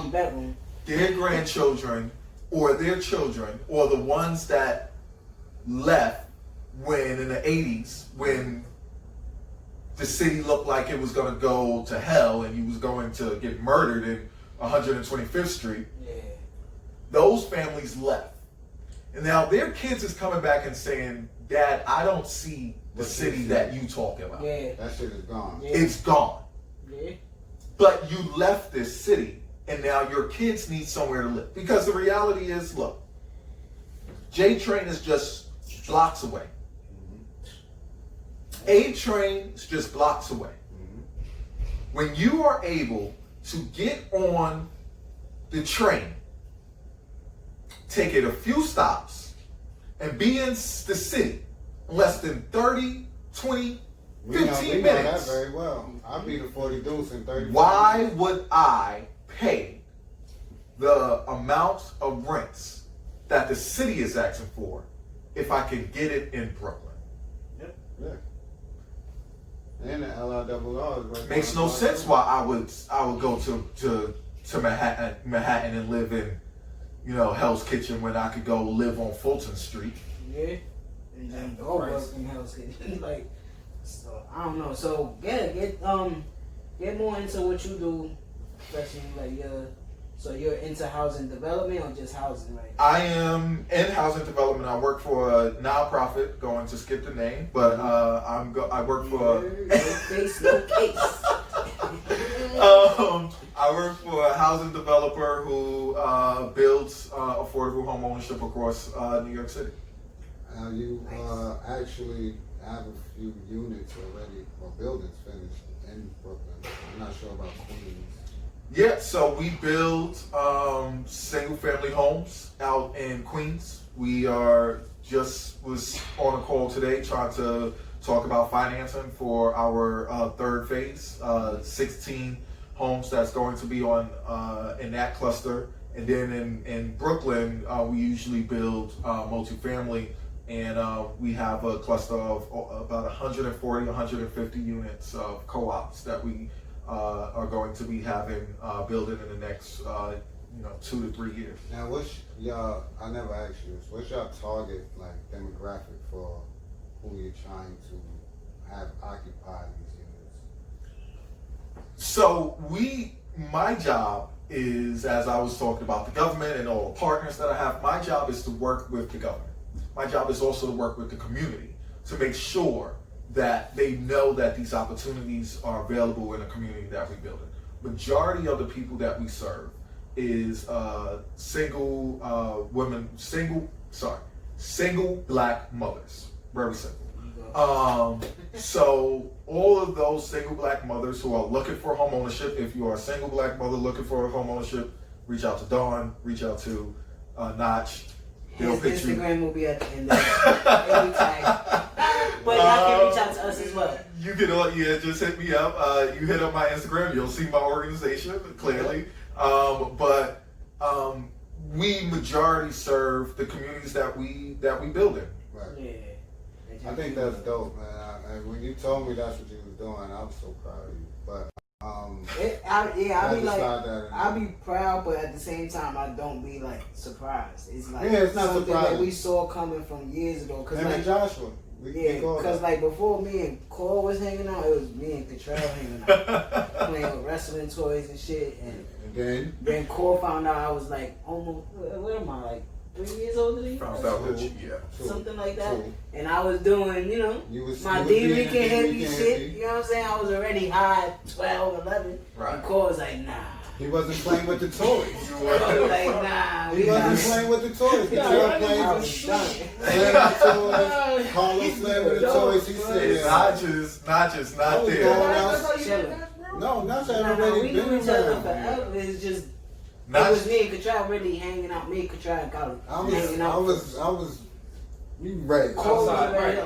one bedroom. Their grandchildren or their children or the ones that left when in the 80s when the city looked like it was going to go to hell and you was going to get murdered in 125th Street. Yeah. Those families left. And now their kids is coming back and saying, Dad, I don't see the city that you talking about. Yeah. That shit is gone. Yeah. It's gone. Yeah. But you left this city and now your kids need somewhere to live. Because the reality is, look, J Train is just blocks away. A Train is just blocks away. When you are able to get on the train, take it a few stops, and be in the city in less than 30, 20, 15 minutes. That very well. I'll be the 40 deuce in 30 Why minutes. would I pay the amount of rents that the city is asking for if I could get it in Brooklyn? Yeah. And the LIRRR is right. Makes no sense why I would go to Manhattan and live in, Hell's Kitchen when I could go live on Fulton Street. Yeah. And then go work in Hell's Kitchen. Like, so I don't know. So get more into what you do, especially like so you're into housing development or just housing, right? I am in housing development. I work for a nonprofit, going to skip the name, but I work for No face, no case. I work for a housing developer who builds affordable home ownership across New York City. You actually have a few units already, or buildings finished in Brooklyn. I'm not sure about Queens. Yeah, so we build single family homes out in Queens. We was on a call today trying to talk about financing for our third phase, 16 homes that's going to be on in that cluster. And then in Brooklyn, we usually build multifamily, and we have a cluster of about 140, 150 units of co-ops that we are going to be having building in the next 2 to 3 years. Now, what's y'all? I never asked you this. What's y'all target demographic for who you're trying to have occupy these units? So my job is, as I was talking about the government and all the partners that I have, my job is to work with the government. My job is also to work with the community to make sure that they know that these opportunities are available in the community that we build in. Majority of the people that we serve is single black mothers. Very simple. So all of those single black mothers who are looking for home ownership, if you are a single black mother looking for home ownership, reach out to Dawn, reach out to Notch. His Instagram will be at the end of every tag. But y'all can reach out to us as well. You can, just hit me up. You hit up my Instagram, you'll see my organization clearly. But we majority serve the communities that we build in. Right. Yeah. I think that's dope, man. And when you told me that's what you was doing, I was so proud of you. But I'll be proud, but at the same time, I don't be surprised. It's it's not something surprising that we saw coming from years ago. Cause and Joshua. Because before me and Cole was hanging out, it was me and Katrell hanging out, playing with wrestling toys and shit. And then Cole found out I was almost, what am I, 3 years older than you? Found out that Something like that. And I was doing, my Dricanhippie shit. You know what I'm saying? I was already high, 12, 11. Right. And Cole was like, nah. He wasn't playing with the toys. He was like, nah. He wasn't playing with the toys. Katrell playing with the toys. Carlos playing with the toys. He said, not there. No, not that already we been knew each other around. forever. It's just, it was me and Katrell really hanging out. Me and Katrell and college. I was you ready. Cole was ready.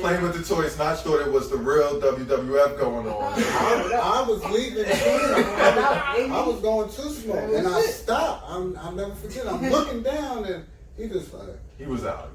Playing with the toys. Notch thought it was the real WWF going on. I was leaving. I was going too slow, and I stopped. I'll never forget. I'm looking down, and he just he was out.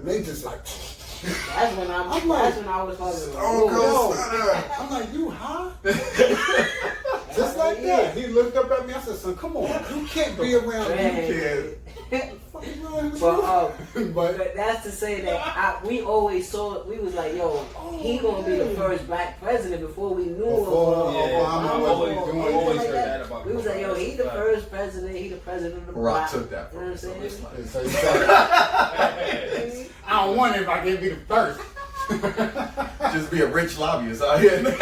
They just That's when I was fucking. I'm like, you high? Just like that. He looked up at me. I said, son, come on. You can't be around me. But that's to say that we always saw, we was like, yo, he gonna be the first black president before we knew Obama was doing. Always heard that about we was like, yo, he the first president, he the president of the Rock block. took that You know what I'm saying? So he said, I don't want it if I can be the first. Just be a rich lobbyist out here now.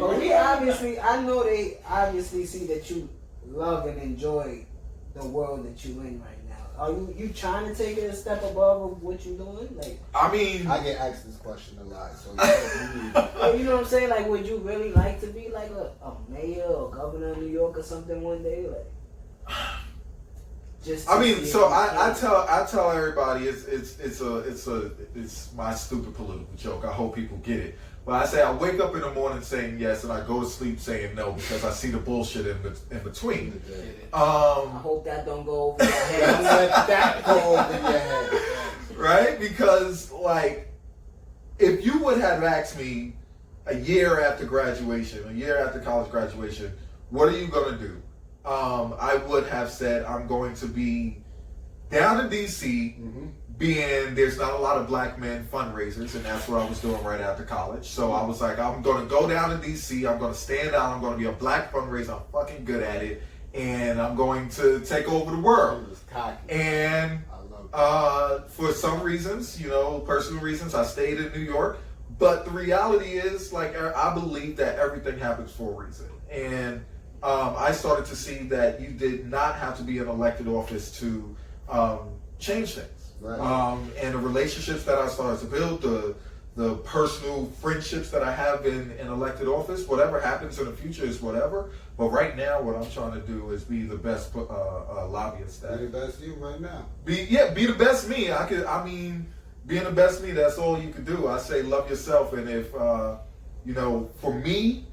Well, he obviously, I know they obviously see that you love and enjoy the world that you in right now. Are you trying to take it a step above of what you're doing? Like, I mean, I get asked this question a lot, so you know what I'm saying? Like, would you really like to be like a mayor or governor of New York or something one day? Like, just. I mean, so I tell everybody it's my stupid political joke. I hope people get it. But I say I wake up in the morning saying yes, and I go to sleep saying no because I see the bullshit in between. I hope that don't go over your head. let that go over your head. Right? Because like, if you would have asked me a year after graduation, a year after college graduation, what are you gonna do? I would have said I'm going to be down in DC, being there's not a lot of black men fundraisers, and that's what I was doing right after college. So I was like, I'm going to go down to DC, I'm going to stand out, I'm going to be a black fundraiser, I'm fucking good at it, and I'm going to take over the world. And for some reasons, personal reasons, I stayed in New York. But the reality is, like, I believe that everything happens for a reason. And I started to see that you did not have to be in elected office to change things. Right. And the relationships that I started to build, the personal friendships that I have in elected office, whatever happens in the future is whatever. But right now, what I'm trying to do is be the best lobbyist. Be the best you right now. Be the best me. Being the best me, that's all you can do. I say love yourself, and if for me,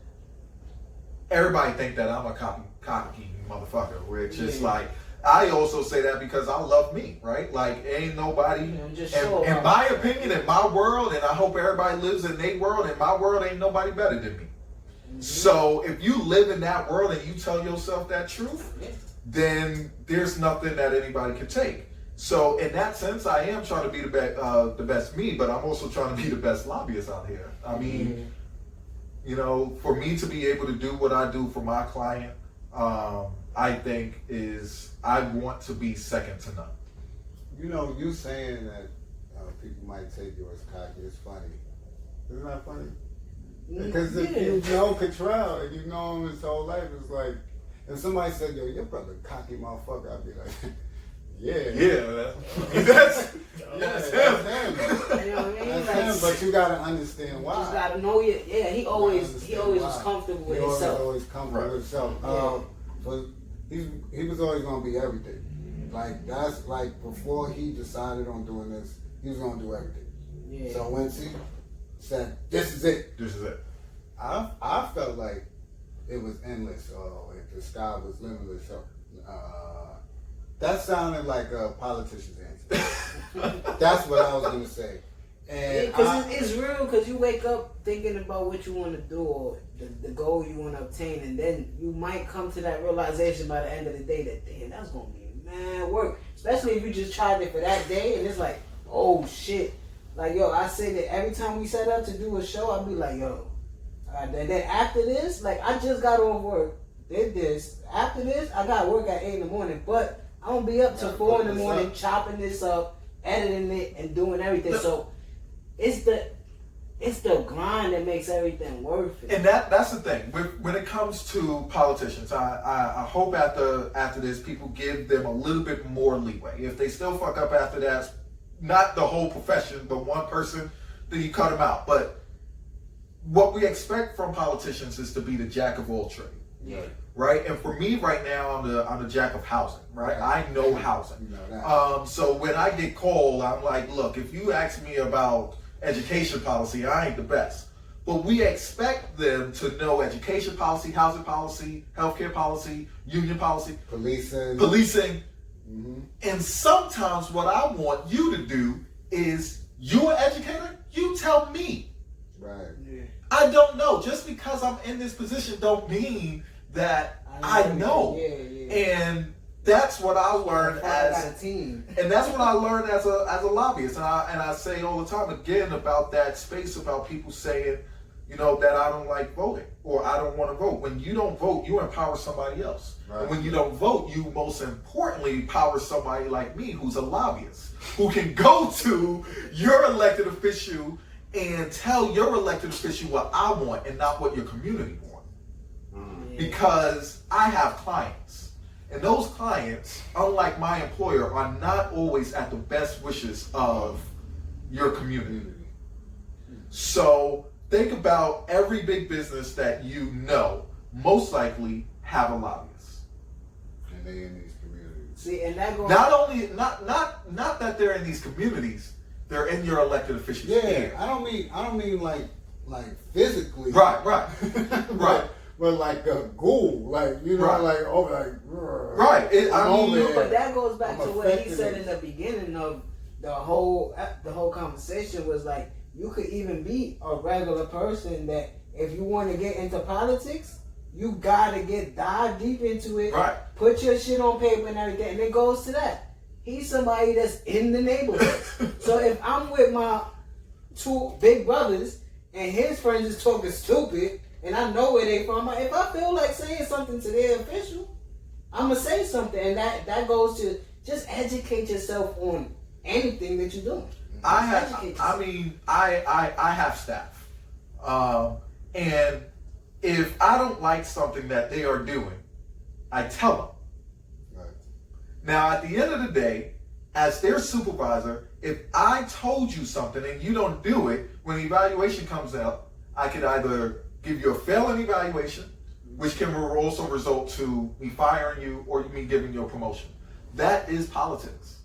everybody think that I'm a cocky motherfucker, which is like, I also say that because I love me, right? Like, ain't nobody, in my opinion, in my world, and I hope everybody lives in their world, in my world, ain't nobody better than me. So if you live in that world and you tell yourself that truth, then there's nothing that anybody can take. So in that sense, I am trying to be the best me, but I'm also trying to be the best lobbyist out here. I mean, for me to be able to do what I do for my client, I think I want to be second to none. You saying that people might take you as cocky is funny. Isn't that funny? Because if you know Katrell and you know him his whole life, it's like, if somebody said, yo, your brother cocky motherfucker, I'd be like, that's him. That's him. That's him, but you gotta understand why. You just gotta know it. Yeah, he always was comfortable with himself. He always comfortable with himself. But he was always gonna be everything. Like, that's like, before he decided on doing this, he was gonna do everything. Yeah. So once he said, this is it. I felt like it was endless, or if the sky was limitless. So, that sounded like a politician's answer. That's what I was going to say. Because it's real, because you wake up thinking about what you want to do or the goal you want to obtain, and then you might come to that realization by the end of the day that, damn, that's going to be mad work. Especially if you just tried it for that day, and it's like, oh, shit. Like, yo, I say that every time we set up to do a show, I'll be like, yo. And then after this, like, I just got off work, did this. After this, I got work at 8 in the morning, but I'm going to be up till 4 in the morning chopping this up, editing it, and doing everything. So it's the grind that makes everything worth it. And that's the thing. When it comes to politicians, I hope after this, people give them a little bit more leeway. If they still fuck up after that, not the whole profession, but one person, then you cut them out. But what we expect from politicians is to be the jack of all trades. Yeah. Right? And for me right now, I'm the jack of housing, right? I know housing. So when I get called, I'm like, look, if you ask me about education policy, I ain't the best. But we expect them to know education policy, housing policy, healthcare policy, union policy, policing. Mm-hmm. And sometimes what I want you to do is, you're an educator, you tell me. Right. Yeah. I don't know. Just because I'm in this position don't mean that I know. And that's what I learned and that's what I learned as a lobbyist. And I say all the time again about that space about people saying, you know, that I don't like voting or I don't want to vote. When you don't vote, you empower somebody else. Right. And when you don't vote, you most importantly empower somebody like me who's a lobbyist, who can go to your elected official and tell your elected official what I want and not what your community want. Because I have clients. And those clients, unlike my employer, are not always at the best wishes of your community. So think about every big business that you know most likely have a lobbyist. And they in these communities. See, and that goes not that they're in these communities, they're in your elected officials. Yeah, ear. I don't mean like physically. Right. But like a ghoul, like, you know, right. like, oh, like, right. But that goes back to what he said in the beginning of the whole conversation was like, you could even be a regular person that if you want to get into politics, you gotta dive deep into it. Right. Put your shit on paper and everything, and it goes to that. He's somebody that's in the neighborhood. So if I'm with my two big brothers and his friends is talking stupid, and I know where they from, if I feel like saying something to their official, I'm gonna say something, and that goes to just educate yourself on anything that you're doing. I have staff, and if I don't like something that they are doing, I tell them. Right. Now, at the end of the day, as their supervisor, if I told you something and you don't do it, when the evaluation comes out, I could either give you a failing evaluation, which can also result to me firing you or me giving you a promotion. That is politics.